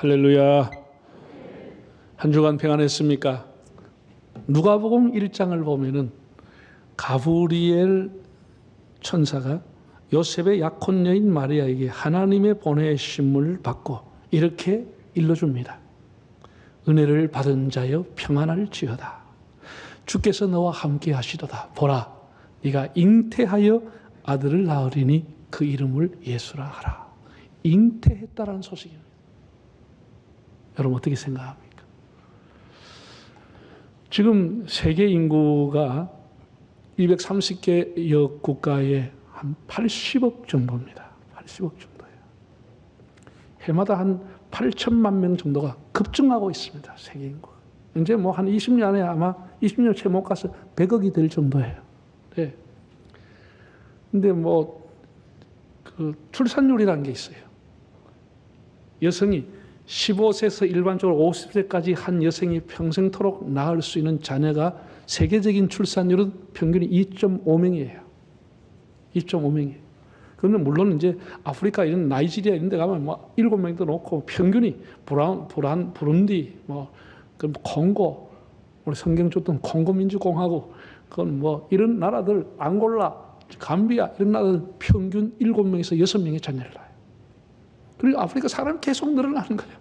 할렐루야. 한 주간 평안했습니까? 누가복음 1장을 보면은 가브리엘 천사가 요셉의 약혼 여인 마리아에게 하나님의 보내심을 받고 이렇게 일러줍니다. 은혜를 받은 자여 평안할지어다. 주께서 너와 함께 하시도다. 보라, 네가 잉태하여 아들을 낳으리니 그 이름을 예수라 하라. 잉태했다라는 소식입니다. 여러분 어떻게 생각합니까? 지금 세계 인구가 230개여 국가에 한 80억 정도입니다. 80억 정도예요. 해마다 한 8천만 명 정도가 급증하고 있습니다. 세계 인구가. 이제 뭐 한 20년에 아마 20년 채 못 가서 100억이 될 정도예요. 네. 근데 뭐 그 출산율이라는 게 있어요. 여성이 15세에서 일반적으로 50세까지 한 여성이 평생토록 낳을 수 있는 자녀가 세계적인 출산율은 평균이 2.5명이에요. 2.5명이에요. 그런데 물론 이제 아프리카 이런 나이지리아 이런 데 가면 뭐 7명도 놓고 평균이 부룬디, 뭐 콩고, 우리 성경 줬던 콩고 민주공화국, 그건 뭐 이런 나라들, 앙골라, 감비아 이런 나라들 평균 7명에서 6명의 자녀를 낳아요. 그리고 아프리카 사람이 계속 늘어나는 거예요.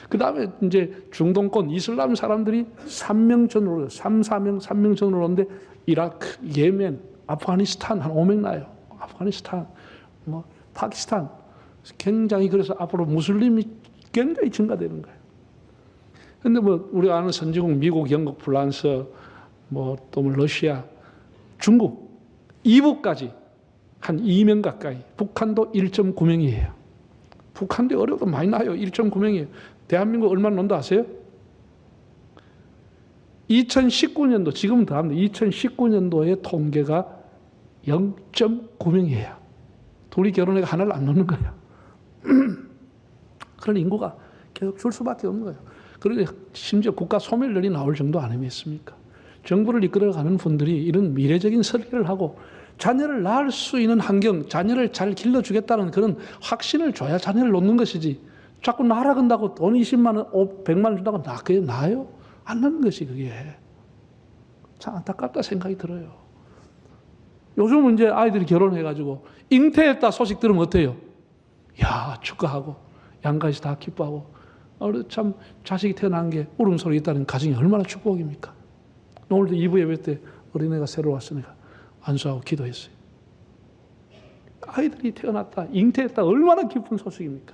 그 다음에 이제 중동권 이슬람 사람들이 3명 전으로, 3명 전으로 오는데 이라크, 예멘, 아프가니스탄 한 5명 나요. 아프가니스탄, 뭐 파키스탄 굉장히 그래서 앞으로 무슬림이 굉장히 증가되는 거예요. 그런데 뭐 우리가 아는 선진국 미국, 영국, 프랑스, 뭐 또 러시아, 중국, 이북까지 한 2명 가까이, 북한도 1.9명이에요. 북한도 어려도 많이 나요. 1.9명이에요. 대한민국 얼마나 논다 아세요? 2019년도, 지금은 더 합니다. 2019년도의 통계가 0.9명이에요. 둘이 결혼해서 하나를 안 놓는 거예요. 그런 인구가 계속 줄 수밖에 없는 거예요. 그리고 심지어 국가 소멸률이 나올 정도 아니겠습니까? 정부를 이끌어가는 분들이 이런 미래적인 설계를 하고 자녀를 낳을 수 있는 환경, 자녀를 잘 길러주겠다는 그런 확신을 줘야 자녀를 놓는 것이지, 자꾸 낳으라 건다고 돈 20만 원, 100만 원 준다고 그게 나아요? 안 낳는 것이 그게. 참 안타깝다 생각이 들어요. 요즘은 이제 아이들이 결혼해가지고 잉태했다 소식 들으면 어때요? 야, 축하하고 양가지 다 기뻐하고 참 자식이 태어난 게 울음소리 있다는 가정이 얼마나 축복입니까? 오늘도 2부 예배 때 어린애가 새로 왔으니까 안수하고 기도했어요. 아이들이 태어났다, 잉태했다, 얼마나 기쁜 소식입니까?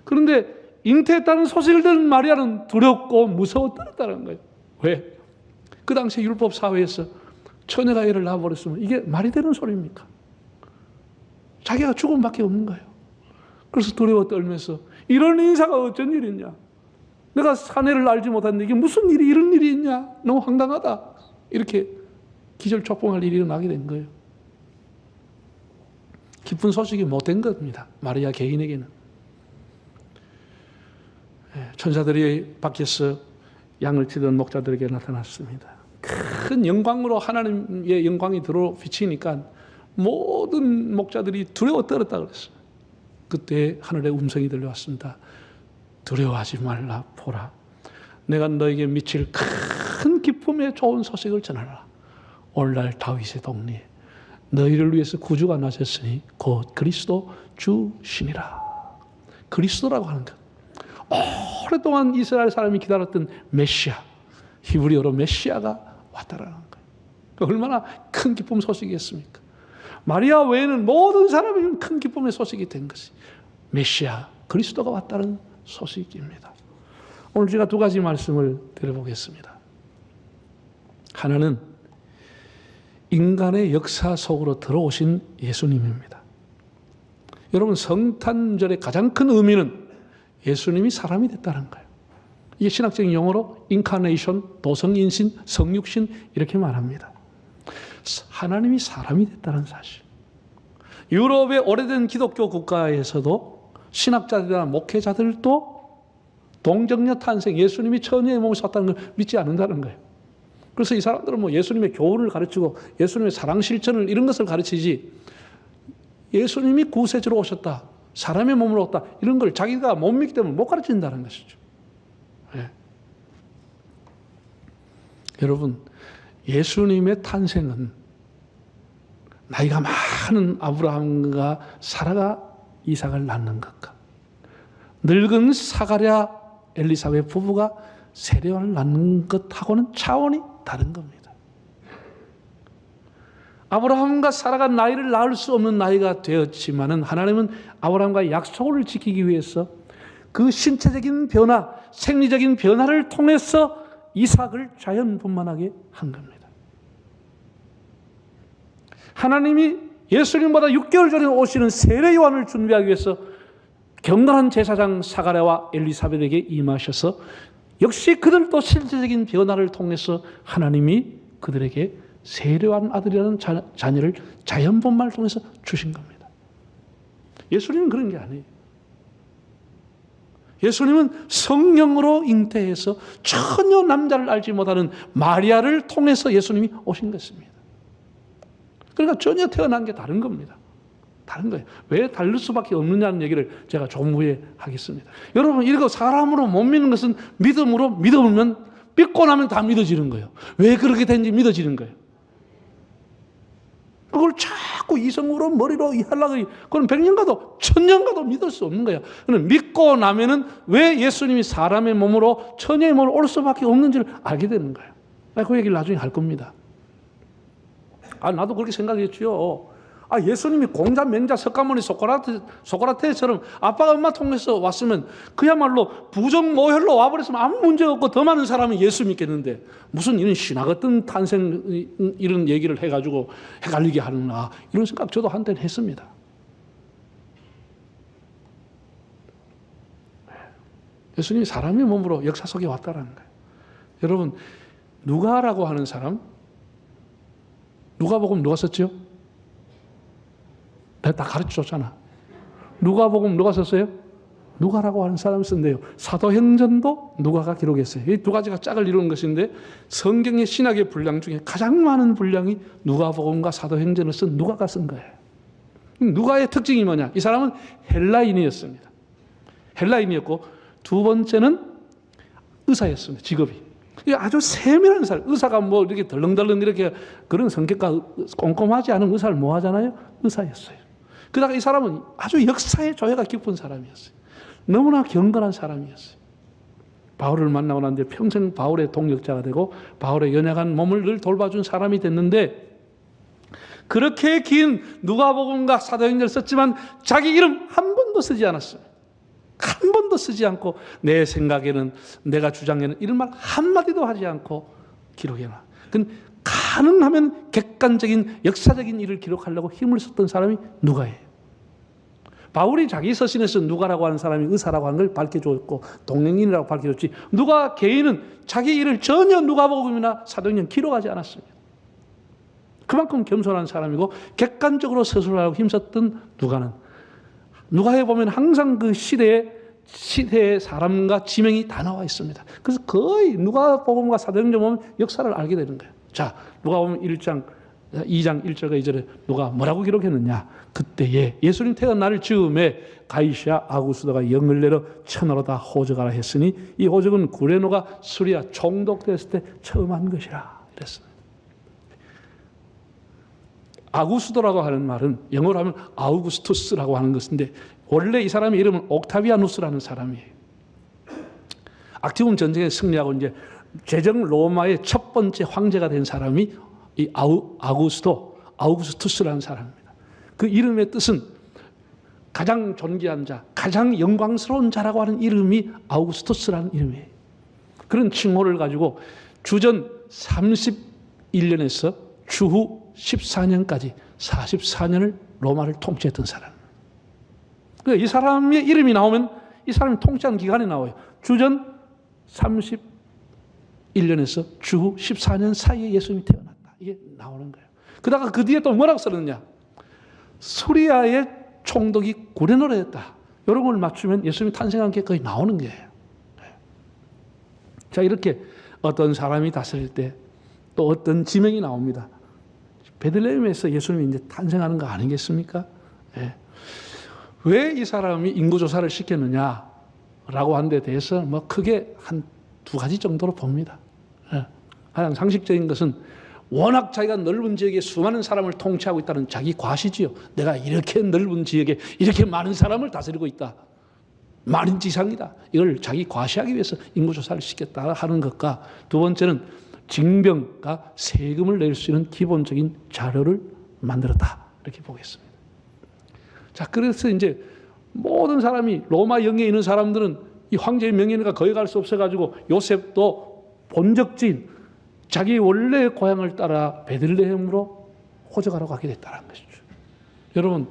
그런데 잉태했다는 소식을 들은 마리아는 두렵고 무서워 떨었다는 거예요. 왜? 그 당시 율법 사회에서 처녀가 애를 낳아버렸으면 이게 말이 되는 소리입니까? 자기가 죽음밖에 없는 거예요. 그래서 두려워 떨면서 이런 인사가 어쩐 일이냐? 내가 사내를 알지 못하는데 이게 무슨 일이 이런 일이 있냐? 너무 황당하다. 이렇게 기절초풍할 일이 일어나게 된 거예요. 기쁜 소식이 못된 겁니다. 마리아 개인에게는. 천사들이 밖에서 양을 치던 목자들에게 나타났습니다. 큰 영광으로 하나님의 영광이 들어 비치니까 모든 목자들이 두려워 떨었다 그랬어요. 그때 하늘의 음성이 들려왔습니다. 두려워하지 말라. 보라, 내가 너에게 미칠 큰 기쁨의 좋은 소식을 전하라. 오늘날 다윗의 동리에 너희를 위해서 구주가 나셨으니 곧 그리스도 주시니라. 그리스도라고 하는 것, 오랫동안 이스라엘 사람이 기다렸던 메시아, 히브리어로 메시아가 왔다라는 거예요. 얼마나 큰 기쁨 소식이었습니까? 마리아 외에는 모든 사람에게 큰 기쁨의 소식이 된 것이 메시아, 그리스도가 왔다는 소식입니다. 오늘 제가 두 가지 말씀을 드려보겠습니다. 하나는 인간의 역사 속으로 들어오신 예수님입니다. 여러분, 성탄절의 가장 큰 의미는 예수님이 사람이 됐다는 거예요. 이게 신학적인 용어로 인카네이션, 도성인신, 성육신 이렇게 말합니다. 하나님이 사람이 됐다는 사실. 유럽의 오래된 기독교 국가에서도 신학자들이나 목회자들도 동정녀 탄생, 예수님이 처녀의 몸을 샀다는 걸 믿지 않는다는 거예요. 그래서 이 사람들은 뭐 예수님의 교훈을 가르치고 예수님의 사랑 실천을 이런 것을 가르치지, 예수님이 구세주로 오셨다, 사람의 몸으로 왔다. 이런 걸 자기가 못 믿기 때문에 못 가르친다는 것이죠. 예. 여러분, 예수님의 탄생은 나이가 많은 아브라함과 사라가 이삭을 낳는 것과 늙은 사가랴 엘리사벳 부부가 세례요한을 낳는 것하고는 차원이 다른 겁니다. 아브라함과 사라가 나이를 낳을 수 없는 나이가 되었지만은 하나님은 아브라함과 약속을 지키기 위해서 그 신체적인 변화, 생리적인 변화를 통해서 이삭을 자연분만하게 한 겁니다. 하나님이 예수님보다 6개월 전에 오시는 세례 요한을 준비하기 위해서 경건한 제사장 사가랴와 엘리사벳에게 임하셔서 역시 그들도 실제적인 변화를 통해서 하나님이 그들에게 세례요한 아들이라는 자녀를 자연분만을 통해서 주신 겁니다. 예수님은 그런 게 아니에요. 예수님은 성령으로 잉태해서 전혀 남자를 알지 못하는 마리아를 통해서 예수님이 오신 것입니다. 그러니까 전혀 태어난 게 다른 겁니다. 다른 거예요. 왜 다를 수밖에 없느냐는 얘기를 제가 조금 후에 하겠습니다. 여러분, 이거 사람으로 못 믿는 것은 믿음으로 믿으면 믿고 나면 다 믿어지는 거예요. 왜 그렇게 된지 믿어지는 거예요. 그걸 자꾸 이성으로 머리로 하려고 그건 100년 가도 1000년 가도 믿을 수 없는 거예요. 그럼 믿고 나면은 왜 예수님이 사람의 몸으로 처녀의 몸으로 올 수밖에 없는지를 알게 되는 거예요. 그 얘기를 나중에 할 겁니다. 나도 그렇게 생각했지요. 예수님이 공자, 맹자, 석가모니, 소크라테스처럼 아빠가 엄마 통해서 왔으면 그야말로 부정모혈로 와버렸으면 아무 문제가 없고 더 많은 사람은 예수 믿겠는데 무슨 이런 신화 같은 탄생 이런 얘기를 해가지고 헷갈리게 하는가 이런 생각 저도 한때는 했습니다. 예수님이 사람의 몸으로 역사 속에 왔다라는 거예요. 여러분, 누가라고 하는 사람, 누가복음 누가 썼죠? 내가 다 가르쳐줬잖아. 누가복음 누가 썼어요? 누가라고 하는 사람이 쓴대요. 사도행전도 누가가 기록했어요. 이 두 가지가 짝을 이루는 것인데 성경의 신학의 분량 중에 가장 많은 분량이 누가복음과 사도행전을 쓴 누가가 쓴 거예요. 누가의 특징이 뭐냐? 이 사람은 헬라인이었습니다. 헬라인이었고 두 번째는 의사였습니다. 직업이. 아주 세밀한 사람. 의사가 뭐 이렇게 덜렁덜렁 이렇게 그런 성격과 꼼꼼하지 않은 의사를 뭐 하잖아요? 의사였어요. 그러다가 이 사람은 아주 역사의 조예가 깊은 사람이었어요. 너무나 경건한 사람이었어요. 바울을 만나고 난 뒤에 평생 바울의 동역자가 되고 바울의 연약한 몸을 늘 돌봐준 사람이 됐는데 그렇게 긴 누가복음과 사도행전을 썼지만 자기 이름 한 번도 쓰지 않았어요. 한 번도 쓰지 않고 내 생각에는 내가 주장에는 이런 말 한마디도 하지 않고 기록해놔. 그건 가능하면 객관적인 역사적인 일을 기록하려고 힘을 썼던 사람이 누가예요. 바울이 자기 서신에서 누가라고 하는 사람이 의사라고 하는 걸 밝혀줬고 동명인이라고 밝혀줬지 누가 개인은 자기 일을 전혀 누가복음이나 사도행전 기록하지 않았습니다. 그만큼 겸손한 사람이고 객관적으로 서술하려고 힘썼던 누가에 보면 항상 그 시대의 사람과 지명이 다 나와 있습니다. 그래서 거의 누가복음과 사도행전 보면 역사를 알게 되는 거예요. 자, 누가복음 2장 1절과 2절에 누가 뭐라고 기록했느냐? 그때에 예수님 태어난 날 즈음에 가이사 아구스도가 영을 내려 천하로 다 호적하라 했으니 이 호적은 구레노가 수리아 총독됐을 때 처음 한 것이라 그랬습니다. 아구스도라고 하는 말은 영어로 하면 아우구스투스라고 하는 것인데 원래 이 사람의 이름은 옥타비아누스라는 사람이에요. 악티움 전쟁에 승리하고 이제 제정 로마의 첫 번째 황제가 된 사람이 이 아우구스투스라는 사람입니다. 그 이름의 뜻은 가장 존귀한 자, 가장 영광스러운 자라고 하는 이름이 아우구스투스라는 이름이에요. 그런 칭호를 가지고 주전 31년에서 주후 14년까지 44년을 로마를 통치했던 사람. 이 사람의 이름이 나오면 이 사람이 통치한 기간이 나와요. 주전 31년에서 주후 14년 사이에 예수님이 태어났다. 이게 나오는 거예요. 그러다가 그 뒤에 또 뭐라고 써놨냐? 수리아의 총독이 구레노라였다. 이런 걸 맞추면 예수님이 탄생한 게 거의 나오는 거예요. 자, 이렇게 어떤 사람이 다스릴 때 또 어떤 지명이 나옵니다. 베들레헴에서 예수님이 이제 탄생하는 거 아니겠습니까? 예. 왜 이 사람이 인구조사를 시켰느냐라고 하는 데 대해서 뭐 크게 한 두 가지 정도로 봅니다. 가장 상식적인 것은 워낙 자기가 넓은 지역에 수많은 사람을 통치하고 있다는 자기 과시지요. 내가 이렇게 넓은 지역에 이렇게 많은 사람을 다스리고 있다. 많은 지상이다. 이걸 자기 과시하기 위해서 인구조사를 시켰다 하는 것과, 두 번째는 징병과 세금을 낼 수 있는 기본적인 자료를 만들었다. 이렇게 보겠습니다. 자, 그래서 이제 모든 사람이 로마 영에 있는 사람들은 이 황제의 명예니까 거기 갈 수 없어가지고 요셉도 본적지인 자기 원래 고향을 따라 베들레헴으로 호적하러 가게 됐다는 것이죠. 여러분,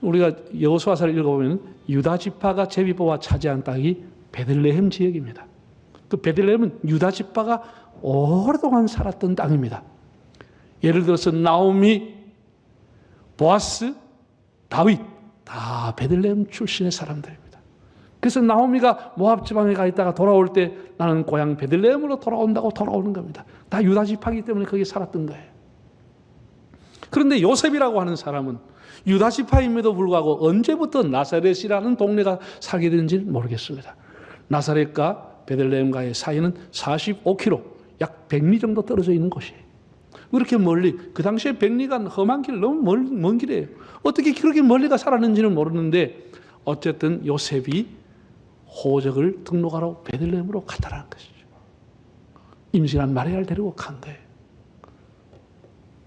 우리가 여호수아서를 읽어보면 유다 지파가 제비보와 차지한 땅이 베들레헴 지역입니다. 그 베들레헴은 유다 지파가 오랫동안 살았던 땅입니다. 예를 들어서 나오미, 보아스, 다윗 다 베들레헴 출신의 사람들입니다. 그래서 나오미가 모압 지방에 가 있다가 돌아올 때 나는 고향 베들레헴으로 돌아온다고 돌아오는 겁니다. 다 유다 지파이기 때문에 거기 살았던 거예요. 그런데 요셉이라고 하는 사람은 유다 지파임에도 불구하고 언제부터 나사렛이라는 동네가 살게 되는지 모르겠습니다. 나사렛과 베들레헴과의 사이는 45km, 약 100리 정도 떨어져 있는 곳이에요. 그렇게 멀리, 그 당시에 100리가 험한 길, 너무 먼 길이에요. 어떻게 그렇게 멀리가 살았는지는 모르는데 어쨌든 요셉이 호적을 등록하러 베들레헴으로 갔다라는 것이죠. 임신한 마리아를 데리고 간 거예요.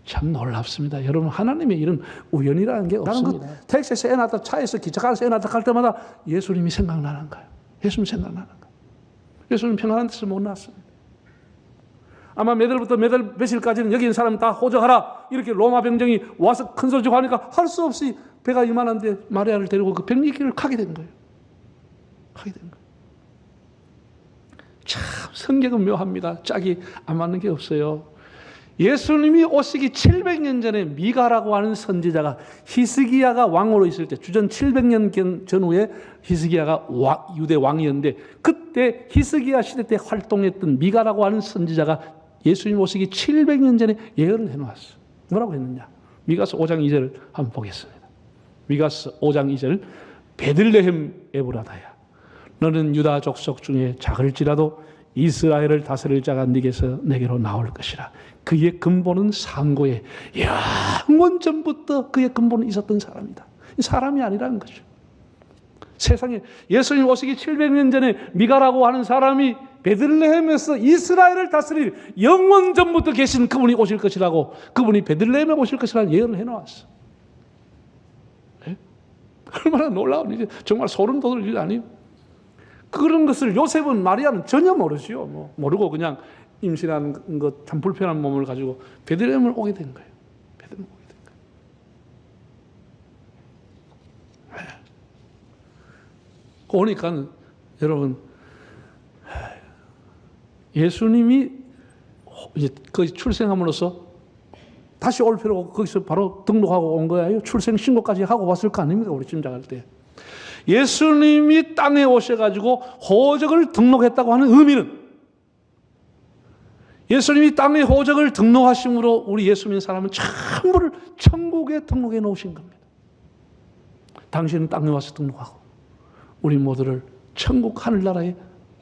참 놀랍습니다. 여러분, 하나님의 일은 우연이라는 게 없습니다. 나는 그 택시에서 애 낳다, 차에서 기차가서 애 낳다 갈 때마다 예수님이 생각나는 거예요. 예수님 생각나는 거예요. 예수님 평안한 데서 못 낳았습니다. 아마 몇 월부터 몇 월 며칠까지는 여기 있는 사람 다 호적하라, 이렇게 로마 병정이 와서 큰 소리 치고 하니까 할 수 없이 배가 이만한데 마리아를 데리고 그 백리길을 가게 된 거예요. 가게 된 거예요. 참 성경은 묘합니다. 짝이 안 맞는 게 없어요. 예수님이 오시기 700년 전에 미가라고 하는 선지자가 히스기야가 왕으로 있을 때, 주전 700년 전후에 히스기야가 유대 왕이었는데, 그때 히스기야 시대 때 활동했던 미가라고 하는 선지자가 예수님 오시기 700년 전에 예언을 해놓았어요. 뭐라고 했느냐? 미가서 5장 2절을 한번 보겠습니다. 미가서 5장 2절, 베들레헴 에브라다야, 너는 유다 족속 중에 작을지라도 이스라엘을 다스릴 자가 네게서 내게로 나올 것이라. 그의 근본은 상고에 영원 전부터 그의 근본은 있었던 사람이다. 사람이 아니라는 거죠. 세상에 예수님 오시기 700년 전에 미가라고 하는 사람이 베들레헴에서 이스라엘을 다스릴 영원 전부터 계신 그분이 오실 것이라고, 그분이 베들레헴에 오실 것이라는 예언을 해놓았어. 네? 얼마나 놀라운 일이, 정말 소름 돋을 일 아니에요? 그런 것을 요셉은, 마리아는 전혀 모르지요. 뭐 모르고 그냥 임신한 것, 참 불편한 몸을 가지고 베들레헴을 오게 된 거예요. 베들레헴 오게 된 거예요. 오니까 여러분, 예수님이 이제 거기 출생함으로써 다시 올 필요 없고 거기서 바로 등록하고 온 거예요. 출생 신고까지 하고 왔을 거 아닙니까? 우리 짐작할 때. 예수님이 땅에 오셔가지고 호적을 등록했다고 하는 의미는, 예수님이 땅에 호적을 등록하심으로 우리 예수 믿는 사람은 전부를 천국에 등록해 놓으신 겁니다. 당신은 땅에 와서 등록하고 우리 모두를 천국 하늘나라에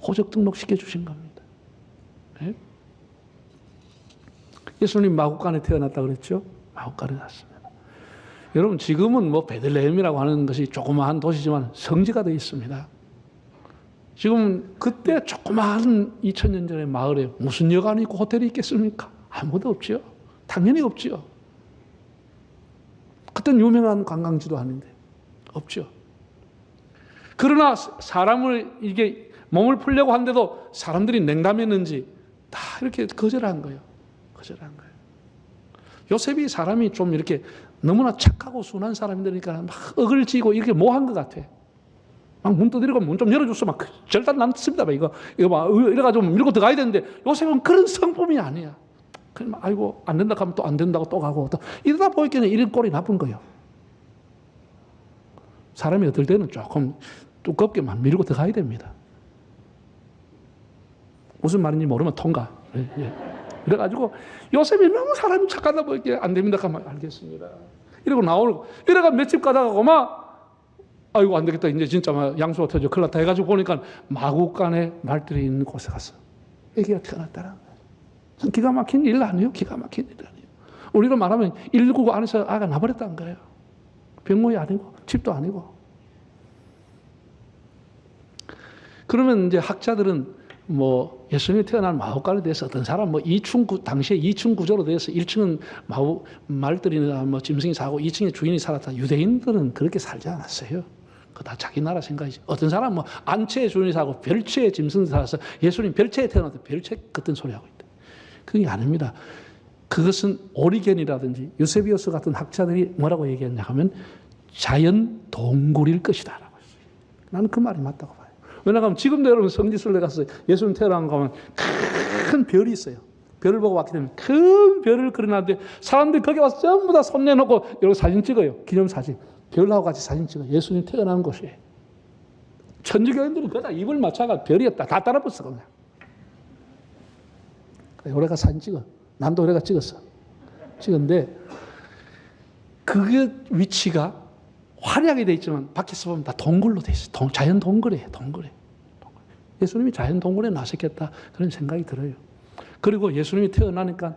호적 등록시켜 주신 겁니다. 네? 예수님 마구간에 태어났다 그랬죠? 마구간에 났습니다. 여러분, 지금은 뭐 베들레헴이라고 하는 것이 조그마한 도시지만 성지가 되어 있습니다. 지금 그때 조그마한 2000년 전의 마을에 무슨 여관이 있고 호텔이 있겠습니까? 아무것도 없지요. 당연히 없지요. 그땐 유명한 관광지도 아닌데 없죠. 그러나 사람을 이게 몸을 풀려고 하는데도 사람들이 냉담했는지 다 이렇게 거절한 거예요. 거절한 거예요. 요셉이 사람이 좀 이렇게 너무나 착하고 순한 사람이니까 막 어글지고 이렇게 뭐한 것 같아. 막 문 두드리고 문 좀 열어줬어. 막 절단 났습니다. 이거 막 이래가지고 밀고 들어가야 되는데 요셉은 그런 성품이 아니야. 그냥 아이고 안 된다 하면 또 안 된다고 또 가고 또 이러다 보니까 이런 꼴이 나쁜 거예요. 사람이 어떨 때는 조금 두껍게만 밀고 들어가야 됩니다. 무슨 말인지 모르면 통과. 예. 그래가지고 요셉이 너무 사람이 착하다 보니까 안 됩니다 하면 알겠습니다. 이러고 나오고 이래가 맷집 가다가 막 아이고 안 되겠다. 이제 진짜 막 양수가 터져 큰일 났다 해가지고 보니까 마구간에 말들이 있는 곳에 가서 아기가 태어났다는 거예요. 기가 막힌 일 아니에요? 기가 막힌 일 아니에요? 우리로 말하면 119 안에서 아가 나버렸다는 거예요. 병모이 아니고 집도 아니고. 그러면 이제 학자들은 뭐 예수님이 태어난 마구간에 대해서 어떤 사람 뭐 당시에 2층 구조로 되어서 1층은 말들이나 뭐 짐승이 사고 2층에 주인이 살았다. 유대인들은 그렇게 살지 않았어요. 그거 다 자기 나라 생각이지. 어떤 사람 뭐 안채의 주인이 사고 별채의 짐승이 살아서 예수님 별채에 태어났다. 별채 같은 소리 하고 있다. 그게 아닙니다. 그것은 오리겐이라든지 유세비우스 같은 학자들이 뭐라고 얘기했냐 하면 자연 동굴일 것이다 라고 했어요. 나는 그 말이 맞다고 봐요. 왜냐하면 지금도 여러분 성지순례 가서 예수님 태어난 거 가면 큰 별이 있어요. 별을 보고 왔기 때문에 큰 별을 그려놨는데 사람들이 거기 와서 전부 다 손 내놓고 여기 사진 찍어요. 기념사진. 별하고 같이 사진 찍어요. 예수님 태어난 곳이에요. 천주교인들은 거기다 입을 맞춰가 별이었다. 다 따라붙어 그냥. 올해가 사진 찍어. 난도 올해가 찍었어. 찍었는데 그게 위치가 화려하게 돼 있지만 밖에서 보면 다 동굴로 돼 있어요. 자연 동굴이에요. 동굴에. 예수님이 자연 동굴에 나셨겠다 그런 생각이 들어요. 그리고 예수님이 태어나니까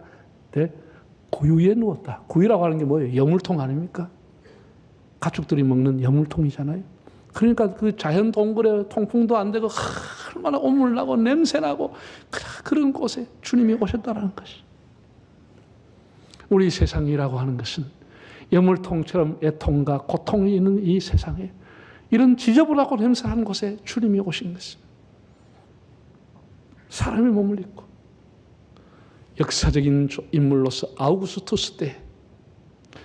구유에 누웠다. 구유라고 하는 게 뭐예요? 여물통 아닙니까? 가축들이 먹는 여물통이잖아요. 그러니까 그 자연 동굴에 통풍도 안 되고 얼마나 오물나고 냄새나고 그런 곳에 주님이 오셨다는 것이. 우리 세상이라고 하는 것은 여물통처럼 애통과 고통이 있는 이 세상에 이런 지저분하고 냄새나는 곳에 주님이 오신 것입니다. 사람의 몸을 입고 역사적인 인물로서 아우구스투스 때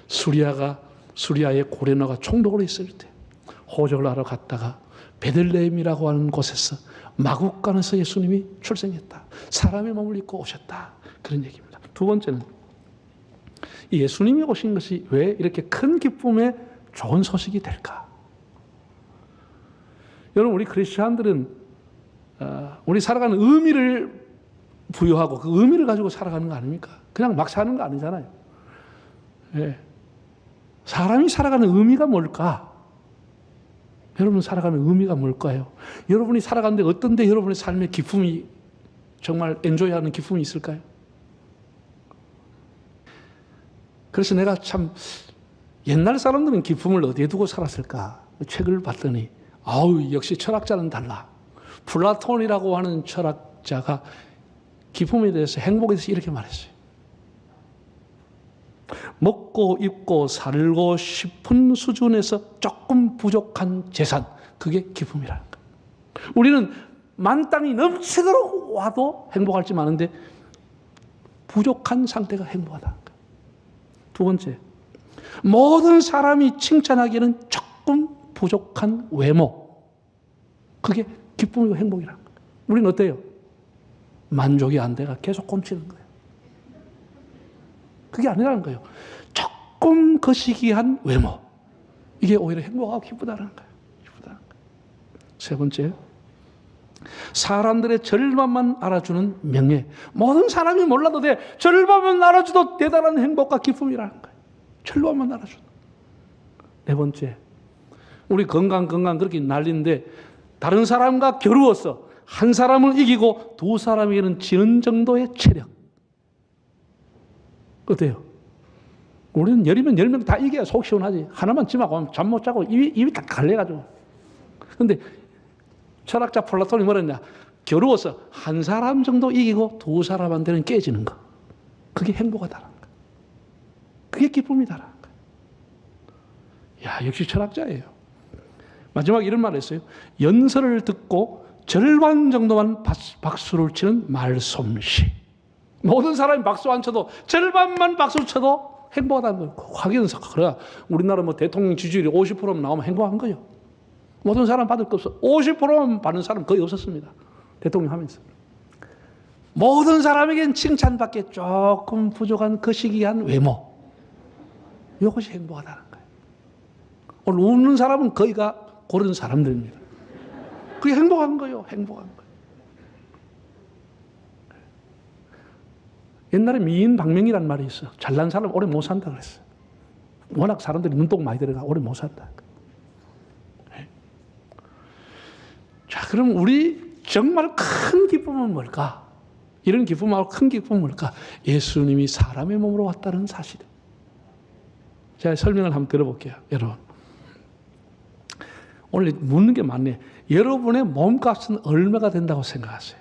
수리아의 고레나가 총독으로 있을 때 호적을 하러 갔다가 베들레헴이라고 하는 곳에서 마국간에서 예수님이 출생했다. 사람의 몸을 입고 오셨다. 그런 얘기입니다. 두 번째는 예수님이 오신 것이 왜 이렇게 큰 기쁨의 좋은 소식이 될까? 여러분 우리 크리스천들은 우리 살아가는 의미를 부여하고 그 의미를 가지고 살아가는 거 아닙니까? 그냥 막 사는 거 아니잖아요. 예. 사람이 살아가는 의미가 뭘까? 여러분 살아가는 의미가 뭘까요? 여러분이 살아가는데 어떤 데 여러분의 삶의 기쁨이 정말 엔조이하는 기쁨이 있을까요? 그래서 내가 참 옛날 사람들은 기쁨을 어디에 두고 살았을까? 책을 봤더니 아우 역시 철학자는 달라. 플라톤이라고 하는 철학자가 기쁨에 대해서 행복에 대해서 이렇게 말했어요. 먹고 입고 살고 싶은 수준에서 조금 부족한 재산, 그게 기쁨이라는 거예요. 우리는 만땅이 넘치도록 와도 행복할지 많은데 부족한 상태가 행복하다는 거예요. 두 번째, 모든 사람이 칭찬하기에는 조금 부족한 외모, 그게 기쁨이고 행복이라는 거예요. 우리는 어때요? 만족이 안 돼가 계속 꼼치는 거예요. 그게 아니라는 거예요. 조금 거시기한 외모, 이게 오히려 행복하고 기쁘다는 거예요. 기쁘다는 거예요. 세 번째, 사람들의 절반만 알아주는 명예. 모든 사람이 몰라도 돼. 절반만 알아줘도 대단한 행복과 기쁨이라는 거예요. 절반만 알아준다. 네 번째, 우리 건강 그렇게 난리인데 다른 사람과 겨루어서 한 사람을 이기고 두 사람에게는 지는 정도의 체력. 어때요? 우리는 10명 다 이겨야 속 시원하지. 하나만 짐하고 잠 못 자고 입이 다 갈려가지고. 근데 철학자 플라톤이 뭐랬냐? 겨루어서 한 사람 정도 이기고 두 사람한테는 깨지는 거. 그게 행복하다는 거. 그게 기쁨이다라는 거. 야, 역시 철학자예요. 마지막에 이런 말을 했어요. 연설을 듣고 절반 정도만 박수를 치는 말솜씨. 모든 사람이 박수 안 쳐도 절반만 박수를 쳐도 행복하다는 거예요. 확인해서 그래. 우리나라 뭐 대통령 지지율이 50%만 나오면 행복한 거예요. 모든 사람 받을 거 없어. 50%만 받는 사람 거의 없었습니다. 대통령 하면서. 모든 사람에겐 칭찬받기에 조금 부족한 거시기한 외모. 이것이 행복하다는 거예요. 오늘 웃는 사람은 거의가 그런 사람들입니다. 그게 행복한 거예요. 행복한 거예요. 옛날에 미인 박명희라는 말이 있어. 잘난 사람 오래 못 산다 그랬어요. 워낙 사람들이 눈독 많이 들어가 오래 못 산다. 자, 그럼 우리 정말 큰 기쁨은 뭘까? 이런 기쁨하고 큰 기쁨은 뭘까? 예수님이 사람의 몸으로 왔다는 사실이에요. 제가 설명을 한번 들어볼게요, 여러분. 오늘 묻는 게 많네. 여러분의 몸값은 얼마가 된다고 생각하세요?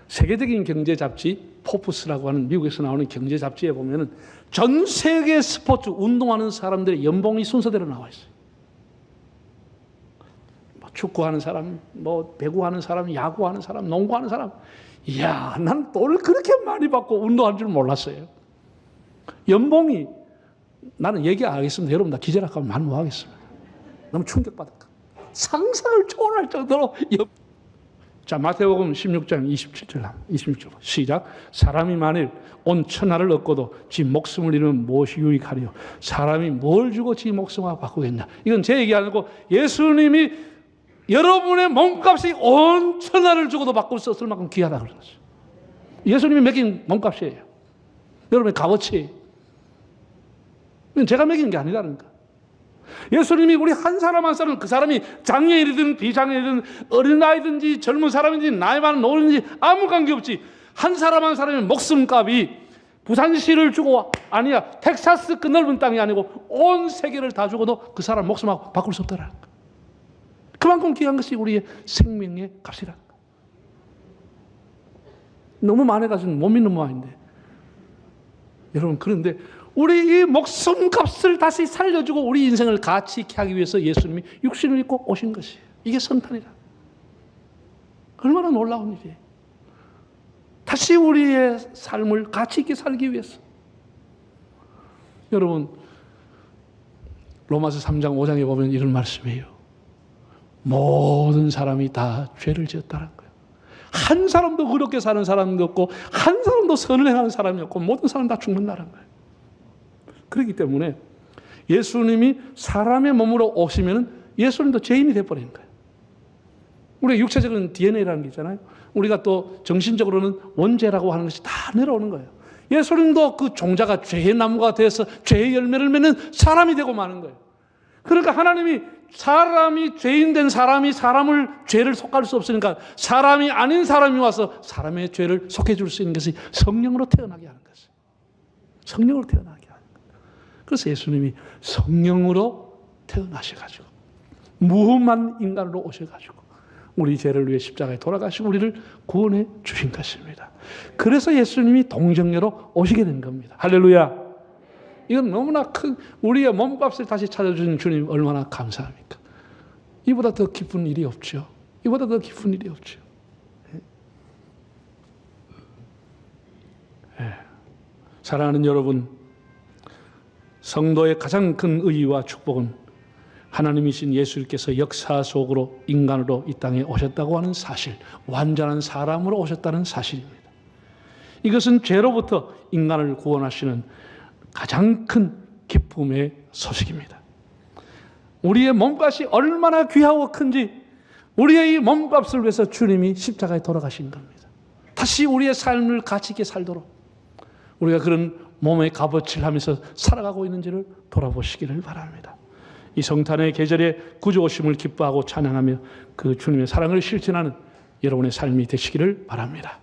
세계적인 경제 잡지 포브스라고 하는 미국에서 나오는 경제 잡지에 보면은 전 세계 스포츠 운동하는 사람들의 연봉이 순서대로 나와 있어요. 뭐 축구하는 사람, 뭐 배구하는 사람, 야구하는 사람, 농구하는 사람. 이야, 난 돈을 그렇게 많이 받고 운동할 줄 몰랐어요. 연봉이, 나는 얘기 안 하겠습니다. 여러분 다 기절할까면 말 못 하겠습니다. 너무 충격받았다. 상상을 초월할 정도로. 자, 마태복음 16장 26절 시작. 사람이 만일 온 천하를 얻고도 지 목숨을 잃으면 무엇이 유익하리요? 사람이 뭘 주고 지 목숨하고 바꾸겠냐? 이건 제 얘기 아니고 예수님이 여러분의 몸값이 온 천하를 주고도 바꿀 수 없을 만큼 귀하다고 그러셨어요. 예수님이 매긴 몸값이에요. 여러분의 값어치. 이건 제가 매긴 게 아니라니까. 예수님이 우리 한 사람 한 사람, 그 사람이 장애인이든 비장애인이든 어린아이든지 젊은 사람인지 나이 많은 노인인지 아무 관계없이 한 사람 한 사람의 목숨값이 부산시를 주고, 아니야, 텍사스 그 넓은 땅이 아니고 온 세계를 다 주고도 그 사람 목숨하고 바꿀 수 없다라는 거야. 그만큼 귀한 것이 우리의 생명의 값이라는 거야. 너무 많아가지고 못 믿는 모양인데, 여러분, 그런데 우리 이 목숨값을 다시 살려주고 우리 인생을 가치 있게 하기 위해서 예수님이 육신을 입고 오신 것이에요. 이게 성탄이다. 얼마나 놀라운 일이에요. 다시 우리의 삶을 가치 있게 살기 위해서. 여러분, 로마서 3장 5장에 보면 이런 말씀이에요. 모든 사람이 다 죄를 지었다는 거예요. 한 사람도 그렇게 사는 사람도 없고 한 사람도 선을 행하는 사람이 없고 모든 사람 다 죽는다는 거예요. 그렇기 때문에 예수님이 사람의 몸으로 오시면 예수님도 죄인이 되어버리는 거예요. 우리가 육체적인 DNA라는 게 있잖아요. 우리가 또 정신적으로는 원죄라고 하는 것이 다 내려오는 거예요. 예수님도 그 종자가 죄의 나무가 되어서 죄의 열매를 맺는 사람이 되고 마는 거예요. 그러니까 하나님이 사람이 죄인 된 사람이 사람을 죄를 속할 수 없으니까 사람이 아닌 사람이 와서 사람의 죄를 속해 줄 수 있는 것이 성령으로 태어나게 하는 것이에요. 성령으로 태어나게 하는 거예요. 그래서 예수님이 성령으로 태어나셔가지고 무흠한 인간으로 오셔가지고 우리 죄를 위해 십자가에 돌아가시고 우리를 구원해 주신 것입니다. 그래서 예수님이 동정녀로 오시게 된 겁니다. 할렐루야. 이건 너무나 큰 우리의 몸값을 다시 찾아주신 주님 얼마나 감사합니까? 이보다 더 기쁜 일이 없죠. 이보다 더 기쁜 일이 없죠. 사랑하는 여러분, 성도의 가장 큰 의의와 축복은 하나님이신 예수님께서 역사 속으로 인간으로 이 땅에 오셨다고 하는 사실, 완전한 사람으로 오셨다는 사실입니다. 이것은 죄로부터 인간을 구원하시는 가장 큰 기쁨의 소식입니다. 우리의 몸값이 얼마나 귀하고 큰지 우리의 이 몸값을 위해서 주님이 십자가에 돌아가신 겁니다. 다시 우리의 삶을 가치 있게 살도록 우리가 그런 몸의 값어치를 하면서 살아가고 있는지를 돌아보시기를 바랍니다. 이 성탄의 계절에 구주 오심을 기뻐하고 찬양하며 그 주님의 사랑을 실천하는 여러분의 삶이 되시기를 바랍니다.